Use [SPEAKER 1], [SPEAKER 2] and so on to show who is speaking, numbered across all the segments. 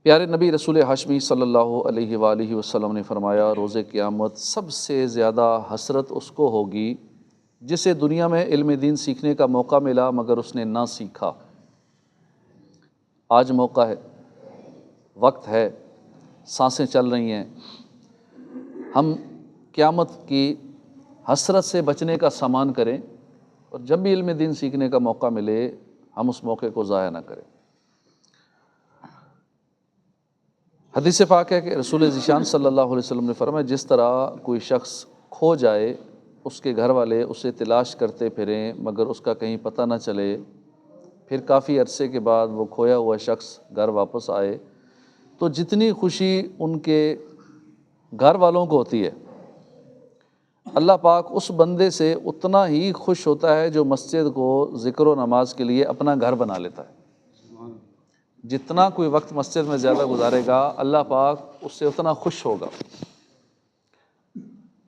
[SPEAKER 1] پیارے نبی رسول ہاشمی صلی اللہ علیہ وآلہ وسلم نے فرمایا، روز قیامت سب سے زیادہ حسرت اس کو ہوگی جسے دنیا میں علم دین سیکھنے کا موقع ملا مگر اس نے نہ سیکھا۔ آج موقع ہے، وقت ہے، سانسیں چل رہی ہیں، ہم قیامت کی حسرت سے بچنے کا سامان کریں، اور جب بھی علم دین سیکھنے کا موقع ملے ہم اس موقع کو ضائع نہ کریں۔ حدیث پاک ہے کہ رسول ذیشان صلی اللہ علیہ وسلم نے فرمایا، جس طرح کوئی شخص کھو جائے، اس کے گھر والے اسے تلاش کرتے پھریں مگر اس کا کہیں پتہ نہ چلے، پھر کافی عرصے کے بعد وہ کھویا ہوا شخص گھر واپس آئے تو جتنی خوشی ان کے گھر والوں کو ہوتی ہے، اللہ پاک اس بندے سے اتنا ہی خوش ہوتا ہے جو مسجد کو ذکر و نماز کے لیے اپنا گھر بنا لیتا ہے۔ جتنا کوئی وقت مسجد میں زیادہ گزارے گا اللہ پاک اس سے اتنا خوش ہوگا۔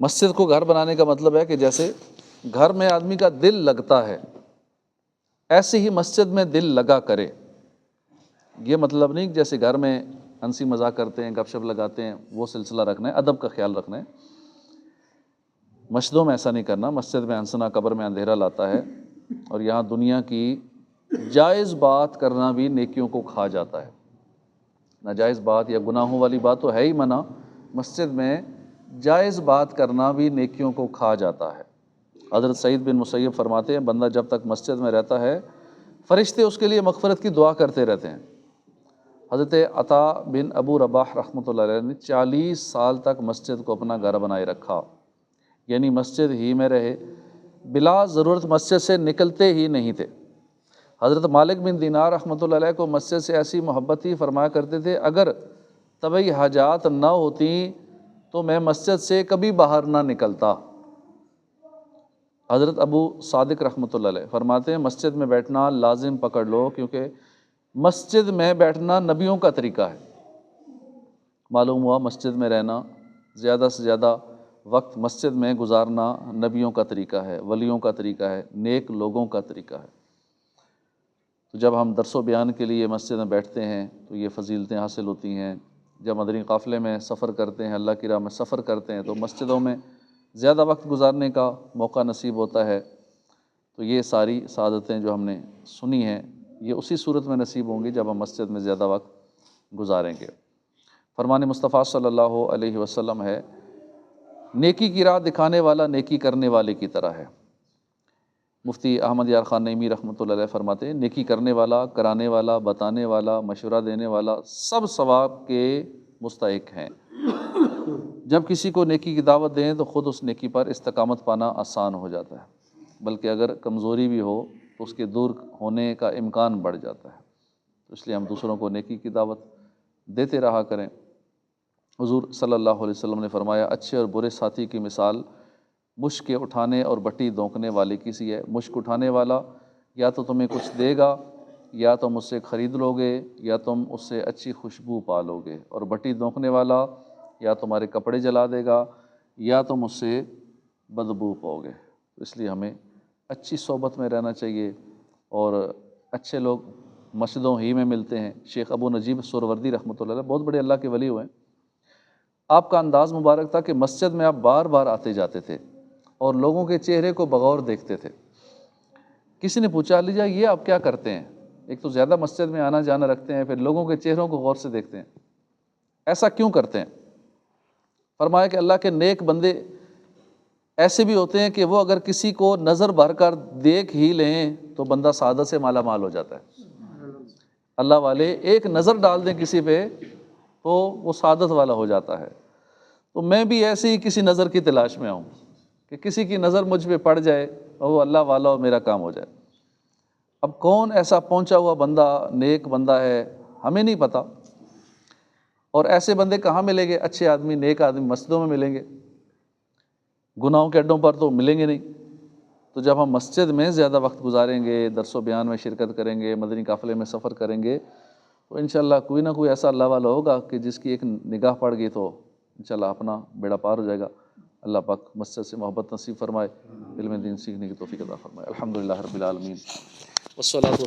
[SPEAKER 1] مسجد کو گھر بنانے کا مطلب ہے کہ جیسے گھر میں آدمی کا دل لگتا ہے ایسے ہی مسجد میں دل لگا کرے۔ یہ مطلب نہیں کہ جیسے گھر میں ہنسی مذاق کرتے ہیں، گپ شپ لگاتے ہیں، وہ سلسلہ رکھنا ہے، ادب کا خیال رکھنا ہے۔ مسجدوں میں ایسا نہیں کرنا، مسجد میں ہنسنا قبر میں اندھیرا لاتا ہے، اور یہاں دنیا کی جائز بات کرنا بھی نیکیوں کو کھا جاتا ہے۔ ناجائز بات یا گناہوں والی بات تو ہے ہی منع، مسجد میں جائز بات کرنا بھی نیکیوں کو کھا جاتا ہے۔ حضرت سعید بن مسیب فرماتے ہیں، بندہ جب تک مسجد میں رہتا ہے فرشتے اس کے لیے مغفرت کی دعا کرتے رہتے ہیں۔ حضرت عطا بن ابو رباح رحمۃ اللہ علیہ نے 40 سال تک مسجد کو اپنا گھر بنائے رکھا، یعنی مسجد ہی میں رہے، بلا ضرورت مسجد سے نکلتے ہی نہیں تھے۔ حضرت مالک بن دینار رحمۃ اللہ علیہ کو مسجد سے ایسی محبت ہی فرمایا کرتے تھے، اگر طبعی حاجات نہ ہوتی تو میں مسجد سے کبھی باہر نہ نکلتا۔ حضرت ابو صادق رحمۃ اللہ علیہ فرماتے ہیں، مسجد میں بیٹھنا لازم پکڑ لو، کیونکہ مسجد میں بیٹھنا نبیوں کا طریقہ ہے۔ معلوم ہوا مسجد میں رہنا، زیادہ سے زیادہ وقت مسجد میں گزارنا نبیوں کا طریقہ ہے، ولیوں کا طریقہ ہے، نیک لوگوں کا طریقہ ہے۔ تو جب ہم درس و بیان کے لیے مسجد میں بیٹھتے ہیں تو یہ فضیلتیں حاصل ہوتی ہیں۔ جب مدنی قافلے میں سفر کرتے ہیں، اللہ کی راہ میں سفر کرتے ہیں تو مسجدوں میں زیادہ وقت گزارنے کا موقع نصیب ہوتا ہے۔ تو یہ ساری سعادتیں جو ہم نے سنی ہیں یہ اسی صورت میں نصیب ہوں گی جب ہم مسجد میں زیادہ وقت گزاریں گے۔ فرمان مصطفیٰ صلی اللہ علیہ وسلم ہے، نیکی کی راہ دکھانے والا نیکی کرنے والے کی طرح ہے۔ مفتی احمد یار خان نعیمی رحمۃ اللہ علیہ فرماتے ہیں، نیکی کرنے والا، کرانے والا، بتانے والا، مشورہ دینے والا سب ثواب کے مستحق ہیں۔ جب کسی کو نیکی کی دعوت دیں تو خود اس نیکی پر استقامت پانا آسان ہو جاتا ہے، بلکہ اگر کمزوری بھی ہو تو اس کے دور ہونے کا امکان بڑھ جاتا ہے۔ تو اس لیے ہم دوسروں کو نیکی کی دعوت دیتے رہا کریں۔ حضور صلی اللہ علیہ وسلم نے فرمایا، اچھے اور برے ساتھی کی مثال مشک اٹھانے اور بٹی دونکنے والے کی سی ہے۔ مشک اٹھانے والا یا تو تمہیں کچھ دے گا، یا تم اس سے خرید لو گے، یا تم اس سے اچھی خوشبو پا لو گے، اور بٹی دونکنے والا یا تمہارے کپڑے جلا دے گا یا تم اس سے بدبو پاؤ گے۔ اس لیے ہمیں اچھی صحبت میں رہنا چاہیے، اور اچھے لوگ مسجدوں ہی میں ملتے ہیں۔ شیخ ابو نجیب سہروردی رحمۃ اللہ علیہ بہت بڑے اللہ کے ولی ہوئے ہیں۔ آپ کا انداز مبارک تھا کہ مسجد میں آپ بار بار آتے جاتے تھے اور لوگوں کے چہرے کو بغور دیکھتے تھے۔ کسی نے پوچھا، علی جان یہ آپ کیا کرتے ہیں؟ ایک تو زیادہ مسجد میں آنا جانا رکھتے ہیں، پھر لوگوں کے چہروں کو غور سے دیکھتے ہیں، ایسا کیوں کرتے ہیں؟ فرمایا کہ اللہ کے نیک بندے ایسے بھی ہوتے ہیں کہ وہ اگر کسی کو نظر بھر کر دیکھ ہی لیں تو بندہ سعادت سے مالا مال ہو جاتا ہے۔ اللہ والے ایک نظر ڈال دیں کسی پہ تو وہ سعادت والا ہو جاتا ہے۔ تو میں بھی ایسے ہی کسی نظر کی تلاش میں ہوں کہ کسی کی نظر مجھ پہ پڑ جائے اور وہ اللہ والا ہو، میرا کام ہو جائے۔ اب کون ایسا پہنچا ہوا بندہ نیک بندہ ہے ہمیں نہیں پتہ، اور ایسے بندے کہاں ملیں گے؟ اچھے آدمی، نیک آدمی مسجدوں میں ملیں گے، گناہوں کے اڈوں پر تو ملیں گے نہیں۔ تو جب ہم مسجد میں زیادہ وقت گزاریں گے، درس و بیان میں شرکت کریں گے، مدنی قافلے میں سفر کریں گے، تو انشاءاللہ کوئی نہ کوئی ایسا اللہ والا ہوگا کہ جس کی ایک نگاہ پڑ گئی تو انشاءاللہ اپنا بیڑا پار ہو جائے گا۔ اللہ پاک مسجد سے محبت نصیب فرمائے، علم دین سیکھنے کی توفیق عطا فرمائے۔ الحمدللہ رب العالمین، والصلاۃ